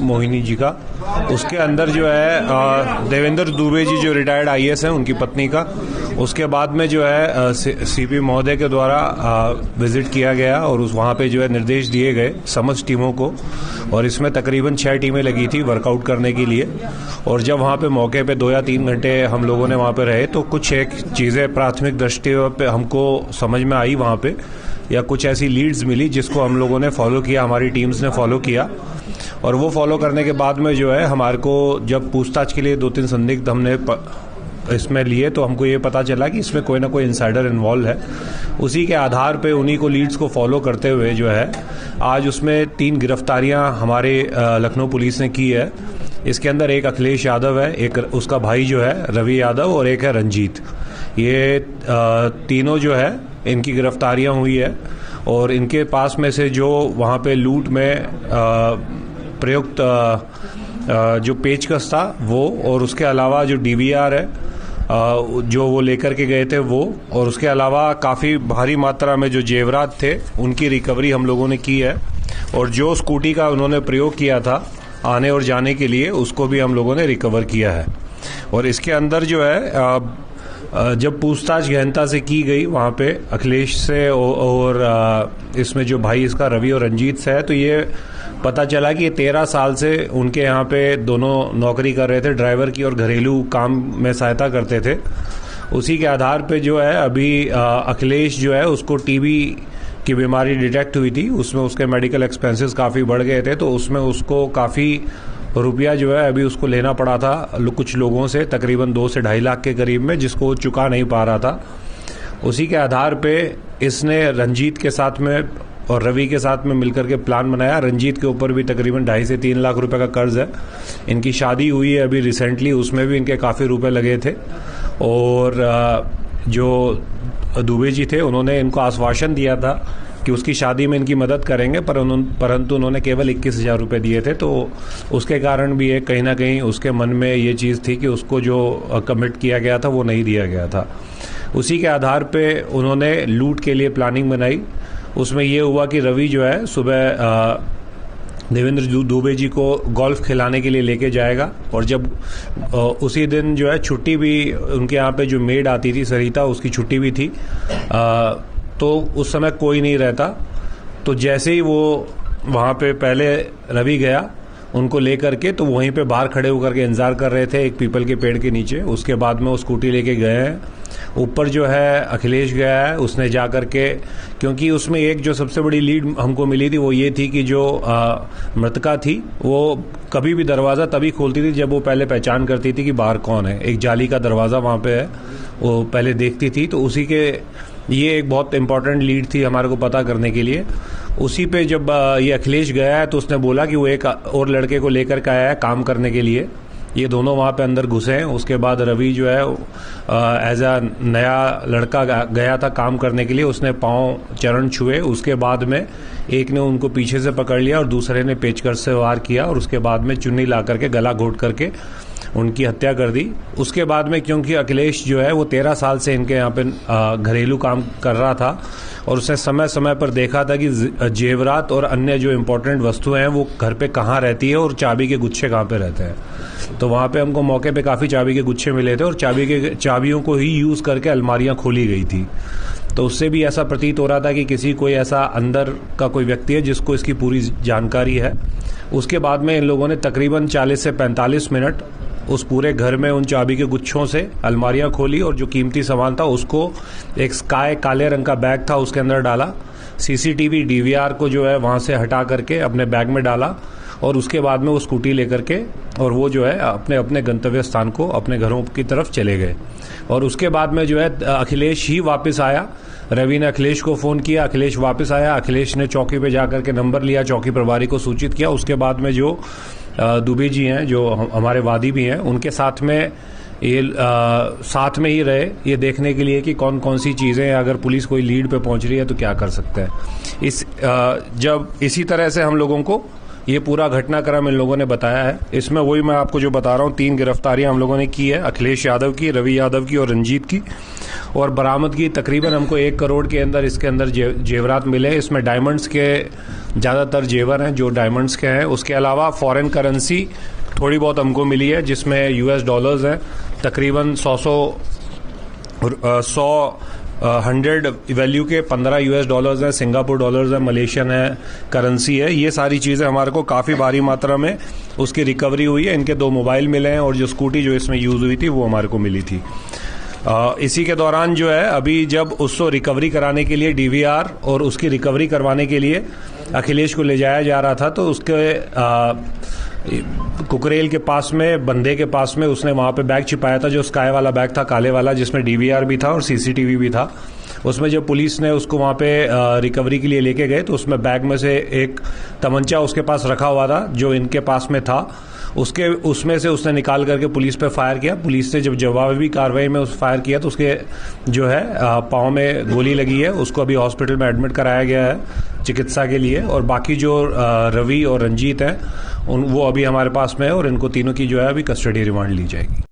मोहिनी जी का। उसके अंदर जो है देवेंद्र दुबे जी जो रिटायर्ड आईएएस हैं उनकी पत्नी का। उसके बाद में जो है सीपी महोदय के द्वारा विजिट किया गया और वहाँ पे जो है निर्देश दिए गए समस्त टीमों को, और इसमें तकरीबन 6 टीमें लगी थी वर्कआउट करने के लिए। और जब वहाँ पे मौके पे 2 या 3 घंटे हम लोगों ने वहाँ पे रहे तो कुछ एक चीज़ें प्राथमिक दृष्टि पे हमको समझ में आई वहाँ पे, या कुछ ऐसी लीड्स मिली जिसको हम लोगों ने फॉलो किया, हमारी टीम्स ने फॉलो किया। और वो फॉलो करने के बाद में जो है हमारे को जब पूछताछ के लिए 2-3 संदिग्ध हमने इसमें लिए तो हमको ये पता चला कि इसमें कोई ना कोई इनसाइडर इन्वॉल्व है। उसी के आधार पे उन्हीं को लीड्स को फॉलो करते हुए जो है आज उसमें 3 गिरफ्तारियां हमारे लखनऊ पुलिस ने की है। इसके अंदर एक अखिलेश यादव है, एक उसका भाई जो है रवि यादव, और एक है रंजीत। ये तीनों जो है इनकी गिरफ्तारियां हुई है। और इनके पास में से जो वहाँ पे लूट में प्रयुक्त जो पेचकस था वो, और उसके अलावा जो डीवीआर है जो वो लेकर के गए थे वो, और उसके अलावा काफ़ी भारी मात्रा में जो जेवरात थे उनकी रिकवरी हम लोगों ने की है। और जो स्कूटी का उन्होंने प्रयोग किया था आने और जाने के लिए उसको भी हम लोगों ने रिकवर किया है। और इसके अंदर जो है जब पूछताछ गहनता से की गई वहाँ पे अखिलेश से और इसमें जो भाई इसका रवि और रंजीत से है, तो ये पता चला कि ये 13 साल से उनके यहाँ पे दोनों नौकरी कर रहे थे, ड्राइवर की और घरेलू काम में सहायता करते थे। उसी के आधार पे जो है अभी अखिलेश जो है उसको टीबी की बीमारी डिटेक्ट हुई थी, उसमें उसके मेडिकल एक्सपेंसेस काफ़ी बढ़ गए थे, तो उसमें उसको काफ़ी रुपया जो है अभी उसको लेना पड़ा था कुछ लोगों से, तकरीबन 2 से 2.5 लाख के करीब में, जिसको वो चुका नहीं पा रहा था। उसी के आधार पे इसने रंजीत के साथ में और रवि के साथ में मिलकर के प्लान बनाया। रंजीत के ऊपर भी तकरीबन 2.5 से 3 लाख रुपए का कर्ज है। इनकी शादी हुई है अभी रिसेंटली, उसमें भी इनके काफ़ी रुपए लगे थे। और जो दुबे जी थे उन्होंने इनको आश्वासन दिया था कि उसकी शादी में इनकी मदद करेंगे, परंतु उन्होंने केवल 21,000 रुपये दिए थे। तो उसके कारण भी एक कहीं ना कहीं उसके मन में ये चीज़ थी कि उसको जो कमिट किया गया था वो नहीं दिया गया था। उसी के आधार पे उन्होंने लूट के लिए प्लानिंग बनाई। उसमें ये हुआ कि रवि जो है सुबह देवेंद्र दुबे जी को गोल्फ खिलाने के लिए लेके जाएगा, और जब उसी दिन जो है छुट्टी भी उनके यहाँ पे जो मेड आती थी सरिता, उसकी छुट्टी भी थी, तो उस समय कोई नहीं रहता। तो जैसे ही वो वहाँ पे पहले रवि गया उनको लेकर के, तो वहीं पे बाहर खड़े होकर के इंतजार कर रहे थे एक पीपल के पेड़ के नीचे। उसके बाद में वो स्कूटी लेके गए हैं ऊपर। जो है अखिलेश गया है, उसने जा कर के, क्योंकि उसमें एक जो सबसे बड़ी लीड हमको मिली थी वो ये थी कि जो मृतका थी वो कभी भी दरवाज़ा तभी खोलती थी जब वो पहले पहचान करती थी कि बाहर कौन है। एक जाली का दरवाज़ा वहाँ पे है, वो पहले देखती थी। तो उसी के ये एक बहुत इंपॉर्टेंट लीड थी हमारे को पता करने के लिए। उसी पे जब ये अखिलेश गया है तो उसने बोला कि वो एक और लड़के को लेकर के आया है काम करने के लिए। ये दोनों वहाँ पे अंदर घुसे हैं। उसके बाद रवि जो है एज अ नया लड़का गया था काम करने के लिए, उसने पाँव चरण छुए। उसके बाद में एक ने उनको पीछे से पकड़ लिया और दूसरे ने पेचकस से वार किया, और उसके बाद में चुन्नी ला करके गला घोट करके उनकी हत्या कर दी। उसके बाद में क्योंकि अखिलेश जो है वो 13 साल से इनके यहाँ पे घरेलू काम कर रहा था, और उसने समय समय पर देखा था कि जेवरात और अन्य जो इम्पोर्टेंट वस्तुएं हैं वो घर पे कहाँ रहती है और चाबी के गुच्छे कहाँ पे रहते हैं। तो वहाँ पे हमको मौके पे काफ़ी चाबी के गुच्छे मिले थे, और चाबियों को ही यूज़ करके अलमारियाँ खोली गई थी। तो उससे भी ऐसा प्रतीत हो रहा था कि किसी कोई ऐसा अंदर का कोई व्यक्ति है जिसको इसकी पूरी जानकारी है। उसके बाद में इन लोगों ने तकरीबन 40 से 45 मिनट उस पूरे घर में उन चाबी के गुच्छों से अलमारियां खोली, और जो कीमती सामान था उसको एक स्काई काले रंग का बैग था उसके अंदर डाला। सीसीटीवी डीवीआर को जो है वहां से हटा करके अपने बैग में डाला, और उसके बाद में वो स्कूटी लेकर के और वो जो है अपने अपने गंतव्य स्थान को अपने घरों की तरफ चले गए। और उसके बाद में जो है अखिलेश ही वापस आया। रवि ने अखिलेश को फ़ोन किया, अखिलेश वापस आया। अखिलेश ने चौकी पे जाकर के नंबर लिया, चौकी प्रभारी को सूचित किया। उसके बाद में जो दुबे जी हैं जो हमारे वादी भी हैं, उनके साथ में ये साथ में ही रहे ये देखने के लिए कि कौन कौन सी चीज़ें, अगर पुलिस कोई लीड पे पहुंच रही है तो क्या कर सकते हैं। जब इसी तरह से हम लोगों को ये पूरा घटनाक्रम इन लोगों ने बताया है। इसमें वही मैं आपको जो बता रहा हूँ, 3 गिरफ्तारियां हम लोगों ने की है, अखिलेश यादव की, रवि यादव की और रंजीत की। और बरामद की तकरीबन हमको 1 करोड़ के अंदर इसके अंदर जेवरात मिले। इसमें डायमंड्स के ज़्यादातर जेवर हैं जो डायमंड्स के हैं। उसके अलावा फॉरेन करेंसी थोड़ी बहुत हमको मिली है जिसमें US डॉलर्स हैं तकरीबन 100 वैल्यू के 15 US डॉलर्स हैं, सिंगापुर डॉलर्स हैं, मलेशियन है करेंसी है। ये सारी चीज़ें हमारे को काफ़ी भारी मात्रा में उसकी रिकवरी हुई है। इनके 2 मोबाइल मिले हैं और जो स्कूटी जो इसमें यूज़ हुई थी वो हमारे को मिली थी। इसी के दौरान जो है अभी जब उसको रिकवरी कराने के लिए DVR और उसकी रिकवरी करवाने के लिए अखिलेश को ले जाया जा रहा था तो उसके कुकरेल के पास में, बंदे के पास में उसने वहाँ पे बैग छिपाया था जो स्काई वाला बैग था, काले वाला, जिसमें DVR भी था और CCTV भी था। उसमें जब पुलिस ने उसको वहाँ पे रिकवरी के लिए लेके गए तो उसमें बैग में से एक तमंचा उसके पास रखा हुआ था जो इनके पास में था। उसमें से उसने निकाल करके पुलिस पे फायर किया। पुलिस ने जब जवाबी कार्रवाई में उस फायर किया तो उसके जो है पाँव में गोली लगी है। उसको अभी हॉस्पिटल में एडमिट कराया गया है चिकित्सा के लिए। और बाकी जो रवि और रंजीत हैं वो अभी हमारे पास में है और इनको तीनों की जो है अभी कस्टडी रिमांड ली जाएगी।